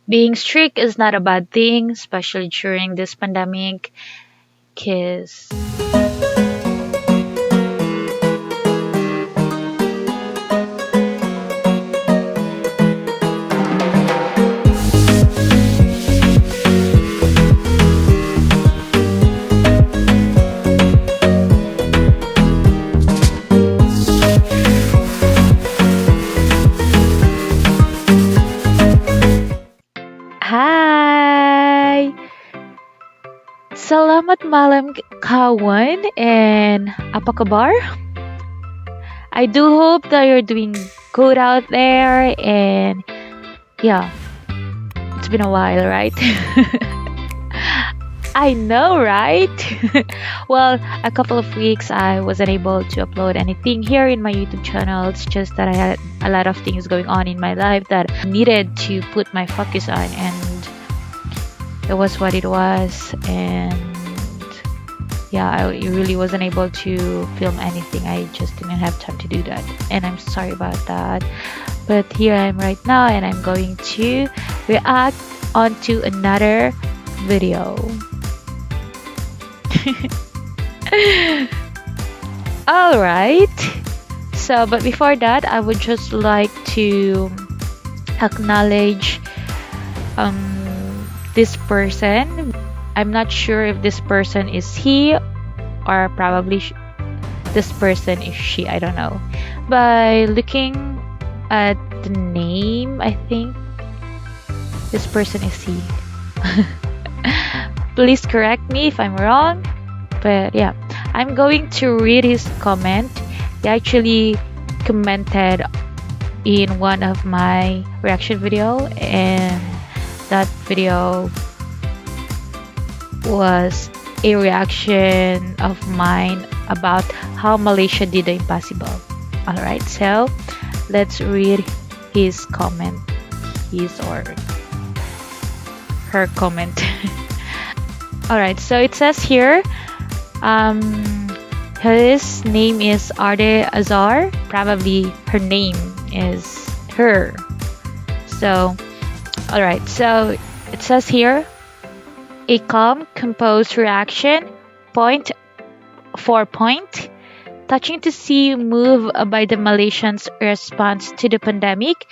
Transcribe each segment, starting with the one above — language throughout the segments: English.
Being strict is not a bad thing, especially during this pandemic, because hi! Selamat malam kawan and apa kabar? I do hope that you're doing good out there and yeah, it's been a while, right? I know, right? Well, a couple of weeks I wasn't able to upload anything here in my YouTube channel. It's just that I had a lot of things going on in my life that I needed to put my focus on, and it was what it was. And yeah, I really wasn't able to film anything. I just didn't have time to do that, and I'm sorry about that. But here I am right now, and I'm going to react onto another video. All right. So, but before that, I would just like to acknowledge this person. I'm not sure if this person is he or probably this person is she. I don't know. By looking at the name, I think this person is he. Please correct me if I'm wrong. But yeah, I'm going to read his comment. He actually commented in one of my reaction video, and that video was a reaction of mine about how Malaysia did the impossible. Alright, so let's read his comment. His or her comment. Alright, so it says here, his name is Arde Azar. Probably her name is her. So, alright, so it says here, a calm, composed reaction, point for point. Touching to see you move by the Malaysians' response to the pandemic.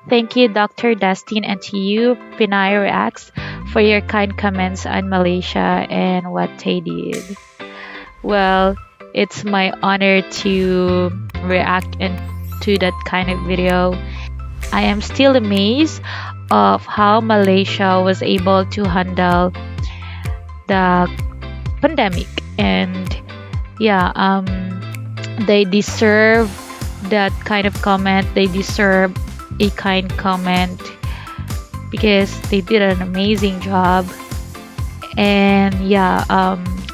Thank you, Dr. Dustin, and to you, Pinay Reacts, for your kind comments on Malaysia and what they did. Well, it's my honor to react into that kind of video. I am still amazed of how Malaysia was able to handle the pandemic, and yeah, they deserve that kind of comment. They deserve a kind comment because they did an amazing job. And yeah,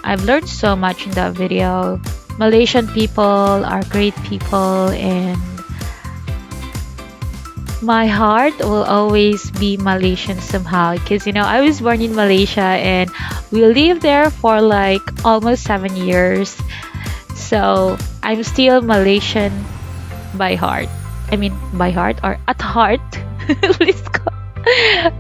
I've learned so much in that video. Malaysian people are great people, and my heart will always be Malaysian somehow, because I was born in Malaysia and we lived there for like almost 7 years. So I'm still Malaysian by heart. I mean, by heart or at heart.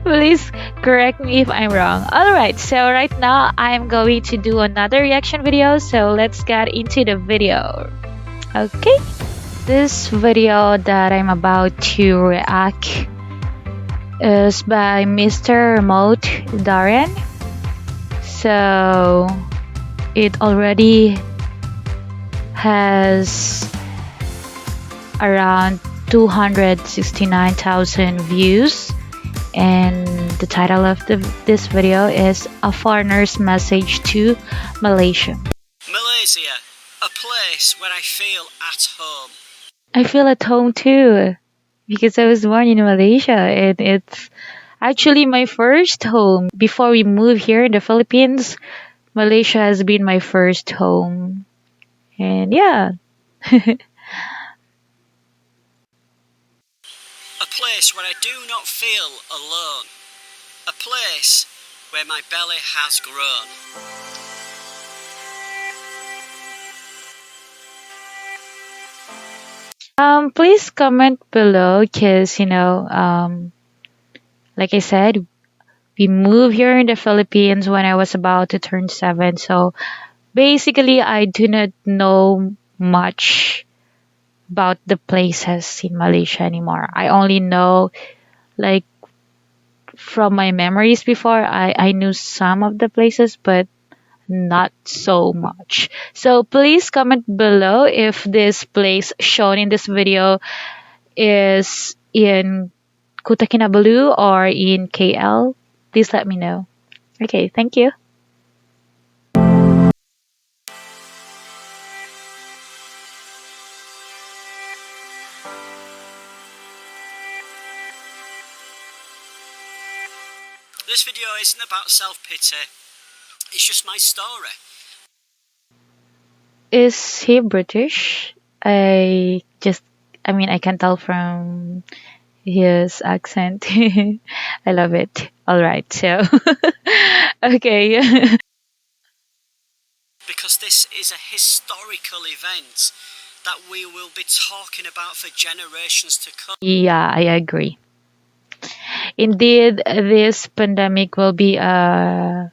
Please correct me if I'm wrong. Alright, so right now I'm going to do another reaction video. So let's get into the video. Okay. This video that I'm about to react is by Mr. Remote Darren. So it already has around 269,000 views, and the title of this video is A Foreigner's Message to Malaysia. Malaysia, a place where I feel at home. I feel at home too, because I was born in Malaysia, and it's actually my first home. Before we moved here in the Philippines, Malaysia has been my first home. And yeah. A place where I do not feel alone. A place where my belly has grown. Please comment below, because like I said, We moved here in the Philippines when I was about to turn 7. So basically, I do not know much about the places in Malaysia anymore. I only know, like, from my memories before, I knew some of the places, but not so much. So please comment below if this place shown in this video is in Kuta Kinabalu or in KL. Please let me know. Okay, thank you. This video isn't about self-pity, it's just my story. Is he British? I mean, I can tell from his accent. I love it. All right, so, okay. Because this is a historical event that we will be talking about for generations to come. Yeah, I agree. Indeed, this pandemic will be a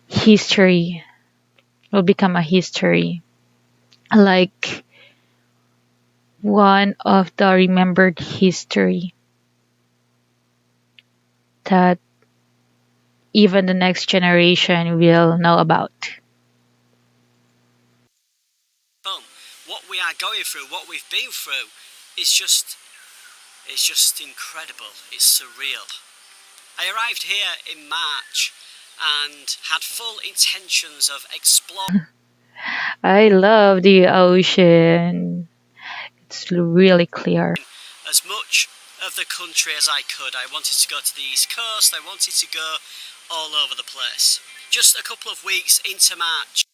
history, will become a history. Like one of the remembered history that even the next generation will know about. What we are going through, what we've been through, is just incredible. It's surreal. I arrived here in March and had full intentions of exploring I love the ocean. It's really clear. as much of the country as I could. I wanted to go to the East Coast, I wanted to go all over the place. Just a couple of weeks into March,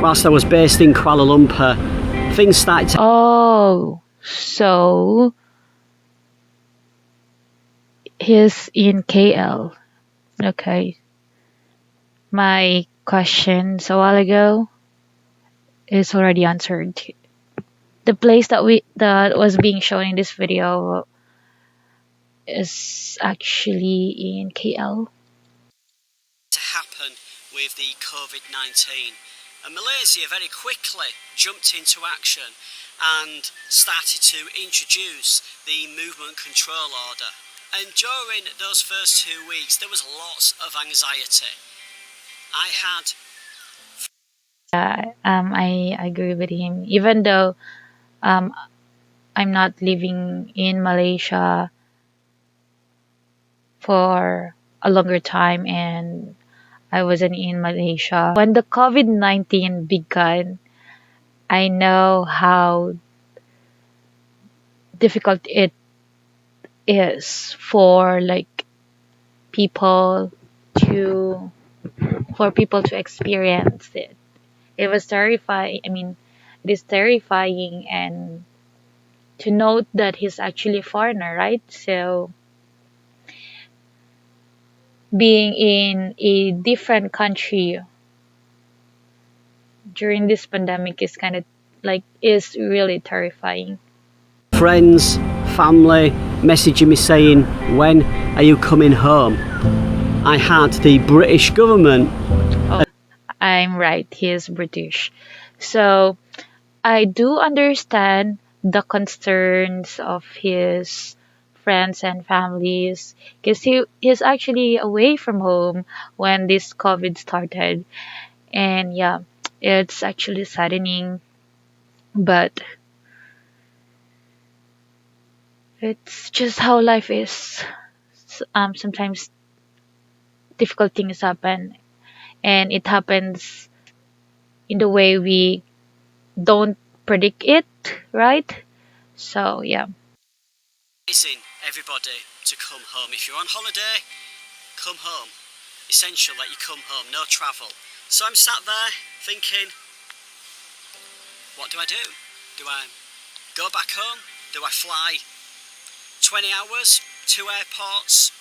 whilst I was based in Kuala Lumpur, things started to... Oh, so he's in KL. Okay. My questions a while ago is already answered. The place that was being shown in this video is actually in KL. to happen with the COVID-19. And Malaysia very quickly jumped into action and started to introduce the movement control order. And during those first 2 weeks, there was lots of anxiety. I had... I agree with him. Even though um, I'm not living in Malaysia for a longer time and I wasn't in Malaysia. When the COVID-19 began, I know how difficult it is for like people to experience it. It was terrifying. I mean, it is terrifying, and to note that he's actually a foreigner, right? So being in a different country during this pandemic is kind of like is really terrifying. Friends, family messaging me saying, when are you coming home? I had the British government... Oh, I'm right, he is British. So I do understand the concerns of his friends and families because he is actually away from home when this COVID started. And yeah, it's actually saddening, but it's just how life is. Sometimes difficult things happen, and it happens in the way we don't predict it, right? So yeah. Advising everybody to come home. If you're on holiday, come home. Essential that you come home, no travel. So I'm sat there thinking, what do? Do I go back home? Do I fly 20 hours, 2 airports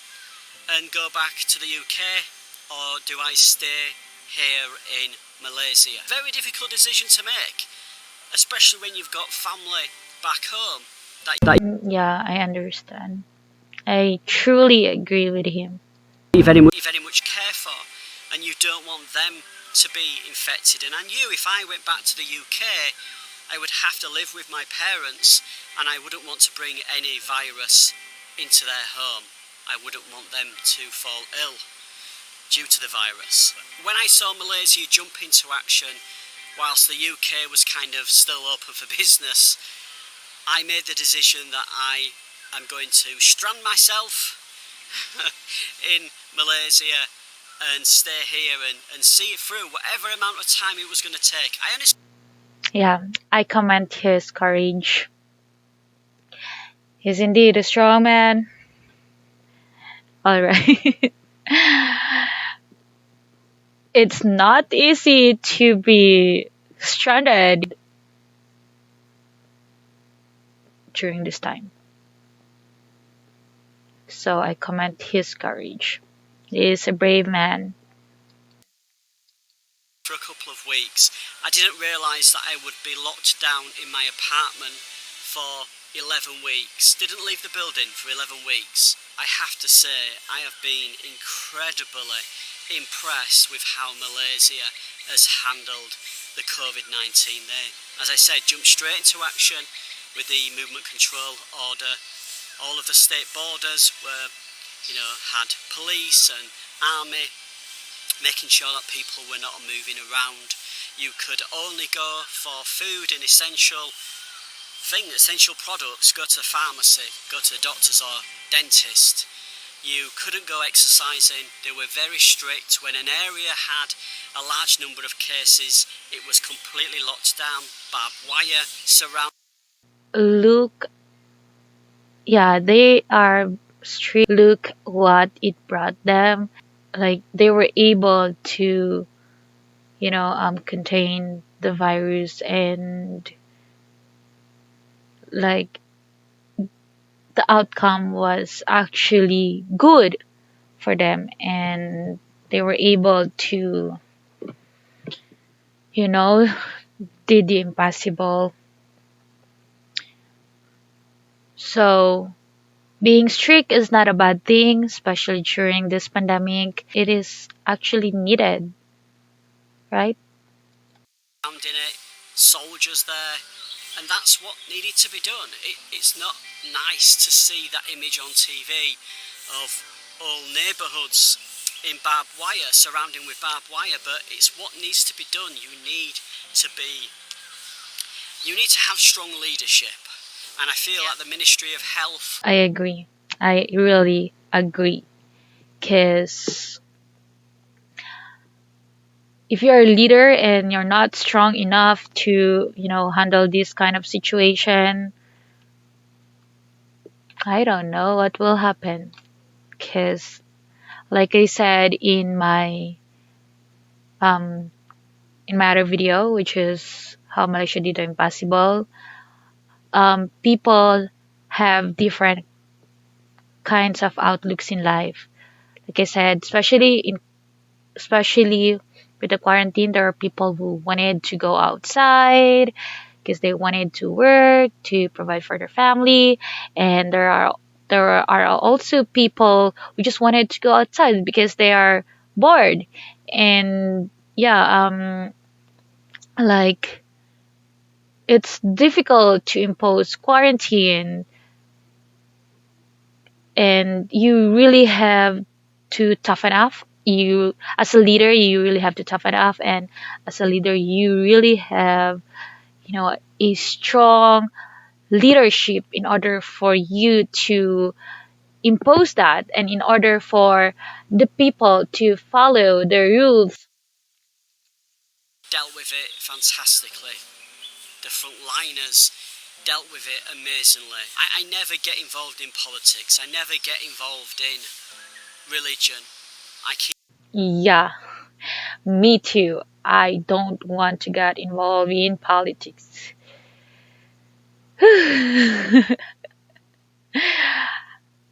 and go back to the UK? Or do I stay here in Malaysia? Very difficult decision to make, especially when you've got family back home. Yeah, I understand. I truly agree with him. You very much care for, and you don't want them to be infected. And I knew if I went back to the UK, I would have to live with my parents, and I wouldn't want to bring any virus into their home. I wouldn't want them to fall ill due to the virus. When I saw Malaysia jump into action, whilst the UK was kind of still open for business, I made the decision that I am going to strand myself in Malaysia and stay here and see it through whatever amount of time it was going to take. I understand. Yeah, I commend his courage. He's indeed a strong man. All right. It's not easy to be stranded during this time. So I commend his courage. He is a brave man. For a couple of weeks, I didn't realise that I would be locked down in my apartment for 11 weeks. Didn't leave the building for 11 weeks. I have to say, I have been incredibly impressed with how Malaysia has handled the COVID-19 there. As I said, jumped straight into action with the movement control order. All of the state borders were, had police and army making sure that people were not moving around. You could only go for food and essential products, go to the pharmacy, go to the doctors or dentist. You couldn't go exercising. They were very strict. When an area had a large number of cases, it was completely locked down, barbed wire surrounding. Look, yeah, they are strict. Look what it brought them. Like they were able to, contain the virus, and like the outcome was actually good for them, and they were able to, you know, did the impossible. So being strict is not a bad thing, especially during this pandemic. It is actually needed, right? In it, soldiers there, and that's what needed to be done. It's not nice to see that image on TV of all neighbourhoods in barbed wire, surrounding with barbed wire, but it's what needs to be done. You need to have strong leadership, and I feel like the Ministry of Health. I agree. I really agree. Because if you're a leader and you're not strong enough to, handle this kind of situation, I don't know what will happen. Because, like I said in my other video, which is how Malaysia did the impossible, people have different kinds of outlooks in life. Like I said, especially with the quarantine, there are people who wanted to go outside because they wanted to work to provide for their family, and there are also people who just wanted to go outside because they are bored. And yeah, like it's difficult to impose quarantine, and you really have to toughen up. You, as a leader, you really have to toughen up, and as a leader, you really have, a strong leadership in order for you to impose that, and in order for the people to follow the rules. Dealt with it fantastically. The frontliners dealt with it amazingly. I never get involved in politics. I never get involved in religion. I keep. Yeah, me too. I don't want to get involved in politics.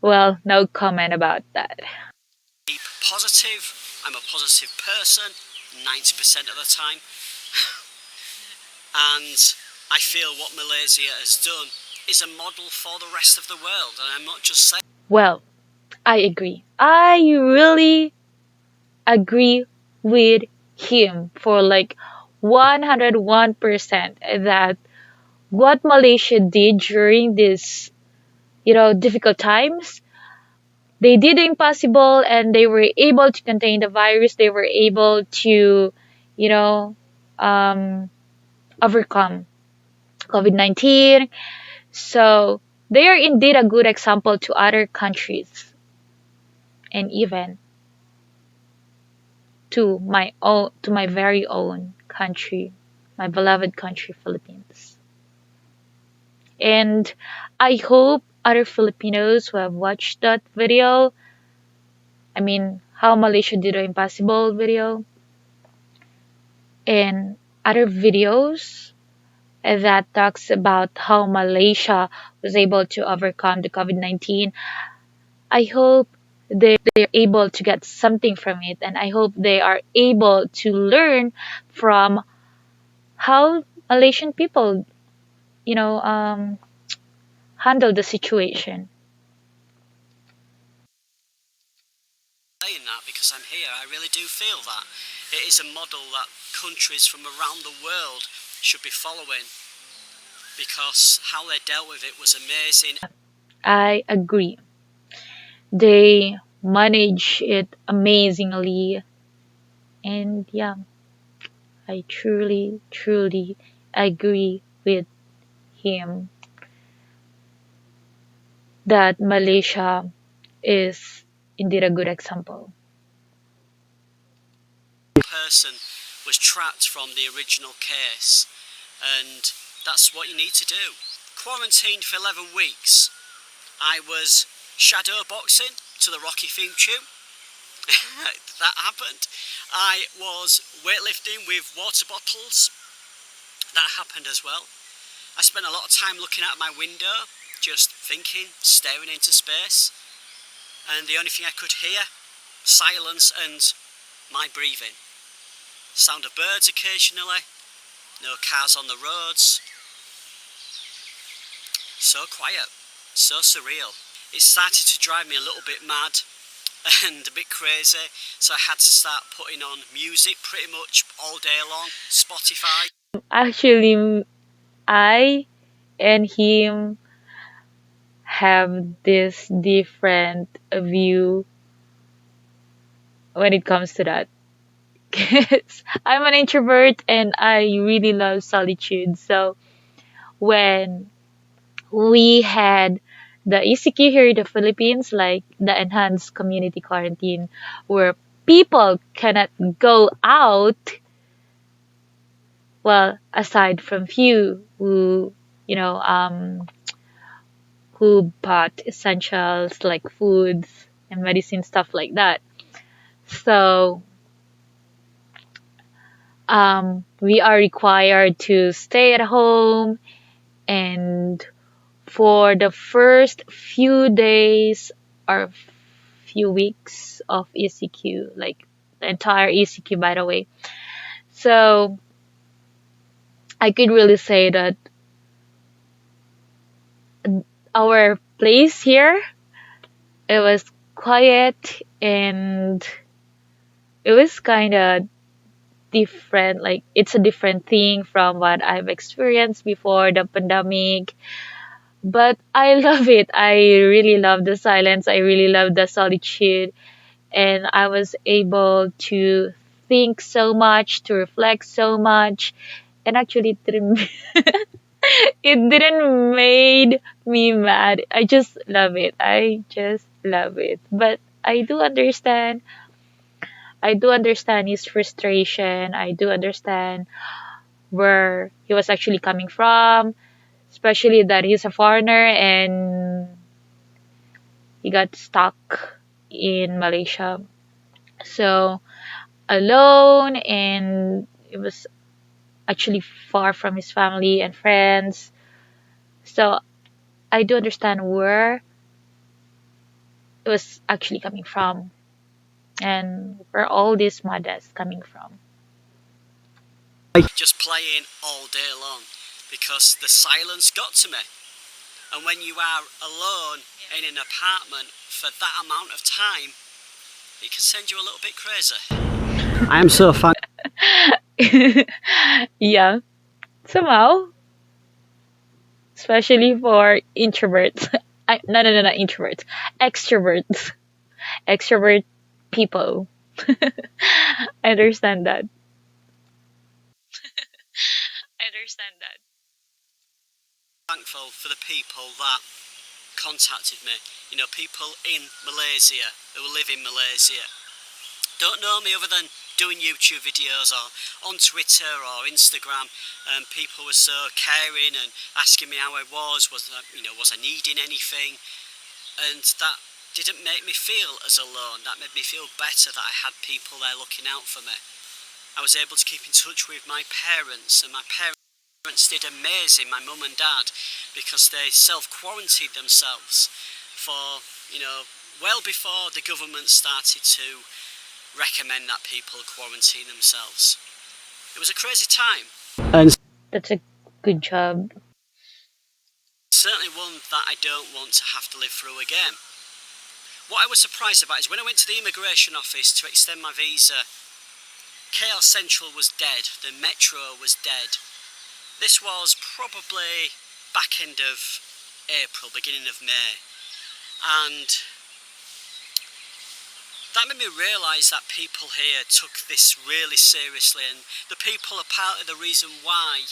Well, no comment about that. Keep positive. I'm a positive person 90% of the time. And I feel what Malaysia has done is a model for the rest of the world. And I'm not just saying. Well, I agree. I really agree with him for like 101% that what Malaysia did during this, difficult times, they did the impossible and they were able to contain the virus. They were able to, you know, um, overcome COVID-19. So they are indeed a good example to other countries and even to my very own country, my beloved country, Philippines. And I hope other Filipinos who have watched that video, I mean, how Malaysia did the impossible video, and other videos that talks about how Malaysia was able to overcome the COVID-19. I hope they're able to get something from it, and I hope they are able to learn from how Malaysian people, you know, um, handle the situation. Saying that because I'm here, I really do feel that it is a model that countries from around the world should be following because how they dealt with it was amazing. I agree. They manage it amazingly, and yeah, I truly, truly agree with him that Malaysia is indeed a good example. Person was trapped from the original case, and that's what you need to do. Quarantined for 11 weeks. I was shadow boxing to the Rocky theme tune. That happened. I was weightlifting with water bottles. That happened as well. I spent a lot of time looking out my window, just thinking, staring into space, and the only thing I could hear, silence and my breathing. Sound of birds occasionally, no cars on the roads. So quiet, so surreal. It started to drive me a little bit mad and a bit crazy, so I had to start putting on music pretty much all day long, Spotify. Actually, I and him have this different view when it comes to that. 'Cause I'm an introvert and I really love solitude. So when we had the ECQ here in the Philippines, like the enhanced community quarantine, where people cannot go out, well, aside from few who bought essentials like foods and medicine, stuff like that. So we are required to stay at home, and for the first few days or few weeks of ECQ, like the entire ECQ, by the way. So I could really say that our place here, it was quiet and it was kind of different. Like it's a different thing from what I've experienced before the pandemic. But I love it. I really love the silence. I really love the solitude. And I was able to think so much, to reflect so much. And actually, it didn't made me mad. I just love it. I just love it. But I do understand his frustration. I do understand where he was actually coming from, especially that he's a foreigner and he got stuck in Malaysia. So alone, and it was actually far from his family and friends. So I do understand where it was actually coming from and where all this madness coming from. Just playing all day long because the silence got to me. And when you are alone in an apartment for that amount of time, it can send you a little bit crazy. I am so thankful. Yeah, somehow, especially for introverts. No, no, no, not introverts, extroverts, extrovert people. I understand that. I understand that. Thankful for the people that contacted me. You know, people in Malaysia who live in Malaysia don't know me other than doing YouTube videos or on Twitter or Instagram. People were so caring and asking me how I was I needing anything, and that didn't make me feel as alone. That made me feel better that I had people there looking out for me. I was able to keep in touch with my parents, and my parents did amazing, my mum and dad, because they self-quarantined themselves for, well before the government started to recommend that people quarantine themselves. It was a crazy time. And That's a good job. certainly one that I don't want to have to live through again. What I was surprised about is when I went to the immigration office to extend my visa, KL Central was dead, the metro was dead. This was probably back end of April, beginning of May, and that made me realise that people here took this really seriously, and the people are part of the reason why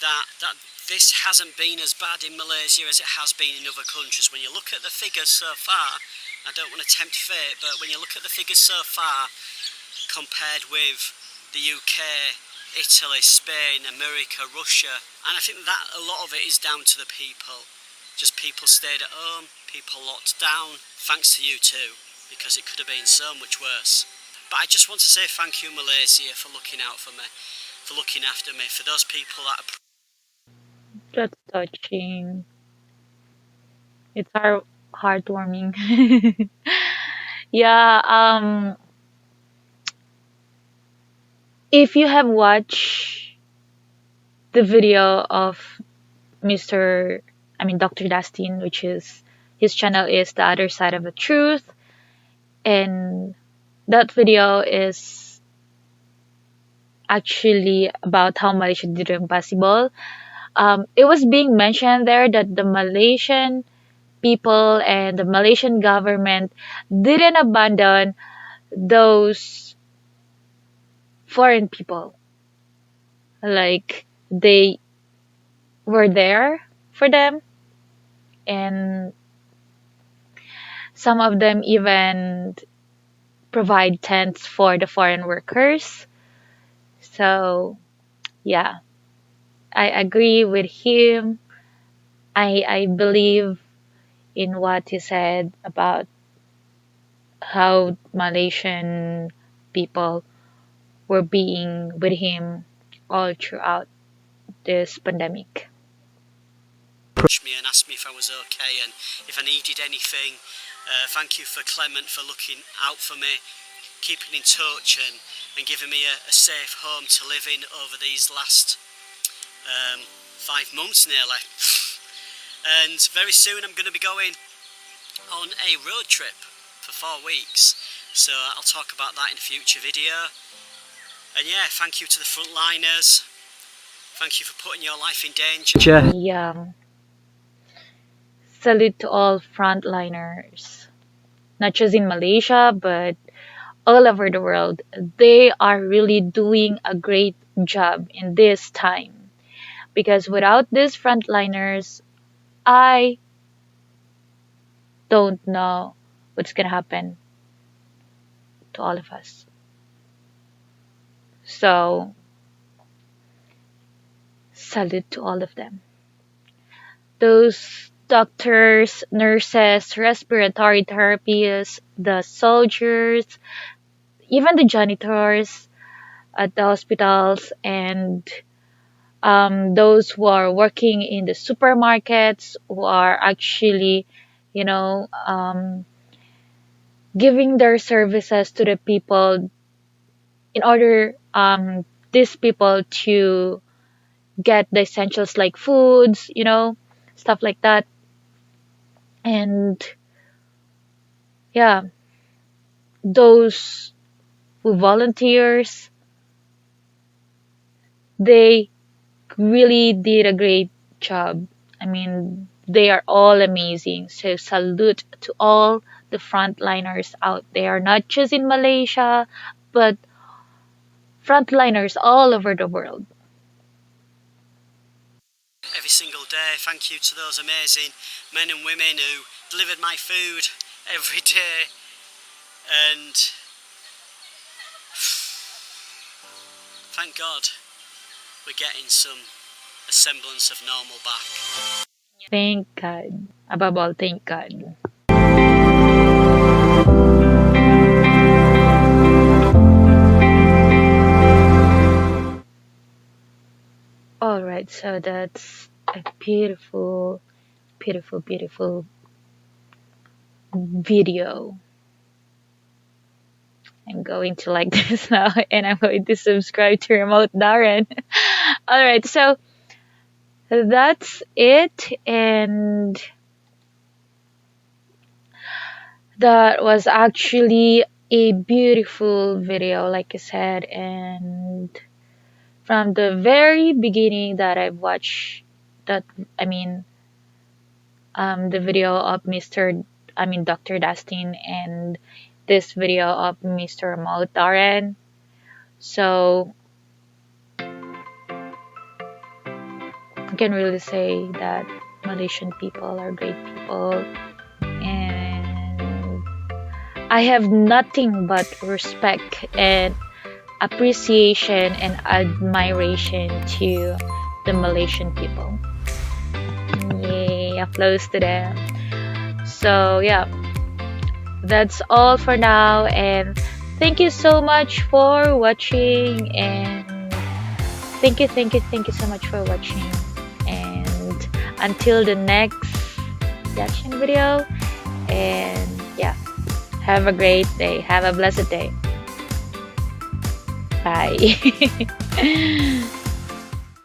that this hasn't been as bad in Malaysia as it has been in other countries. When you look at the figures so far, I don't want to tempt fate, but when you look at the figures so far compared with the UK, Italy, Spain, America, Russia, and I think that a lot of it is down to the people. Just people stayed at home, people locked down, thanks to you too, because it could have been so much worse. But I just want to say thank you, Malaysia, for looking out for me, for looking after me, for those people that are. That's touching. It's heartwarming. Yeah, if you have watched the video of Mr. I mean Dr. Dustin, which is his channel is The Other Side of the Truth, and that video is actually about how Malaysia did the impossible. It was being mentioned there that the Malaysian people and the Malaysian government didn't abandon those foreign people. Like they were there for them, and some of them even provide tents for the foreign workers. So, yeah, I agree with him. I believe in what he said about how Malaysian people were being with him all throughout this pandemic. Me and asked me if I was okay and if I needed anything. Thank you for Clement for looking out for me, keeping in touch and giving me a safe home to live in over these last 5 months nearly. And very soon I'm going to be going on a road trip for 4 weeks, so I'll talk about that in a future video. And yeah, thank you to the frontliners. Thank you for putting your life in danger. Yeah. Salute to all frontliners, not just in Malaysia, but all over the world. They are really doing a great job in this time. Because without these frontliners, I don't know what's going to happen to all of us. So, salute to all of them. Those doctors, nurses, respiratory therapists, the soldiers, even the janitors at the hospitals, and those who are working in the supermarkets, who are actually, you know, giving their services to the people in order these people to get the essentials like foods, stuff like that. And yeah, those who volunteers, they really did a great job. I mean, they are all amazing. So salute to all the frontliners out there, not just in Malaysia, but frontliners all over the world. Every single day. Thank you to those amazing men and women who delivered my food every day. And thank God we're getting a semblance of normal back. Thank God. Above all, thank God. All right, so that's a beautiful, beautiful, beautiful video. I'm going to like this now, and I'm going to subscribe to Remote Darren. All right, so that's it, and that was actually a beautiful video, like I said, and from the very beginning that I've watched that, I mean, the video of Dr. Dustin, and this video of Mr. Remote Darren. So I can really say that Malaysian people are great people, and I have nothing but respect and appreciation and admiration to the Malaysian people. Yay, applause to them. So yeah, that's all for now, and thank you so much for watching, and thank you so much for watching, and until the next reaction video, and yeah, have a great day, have a blessed day. Bye.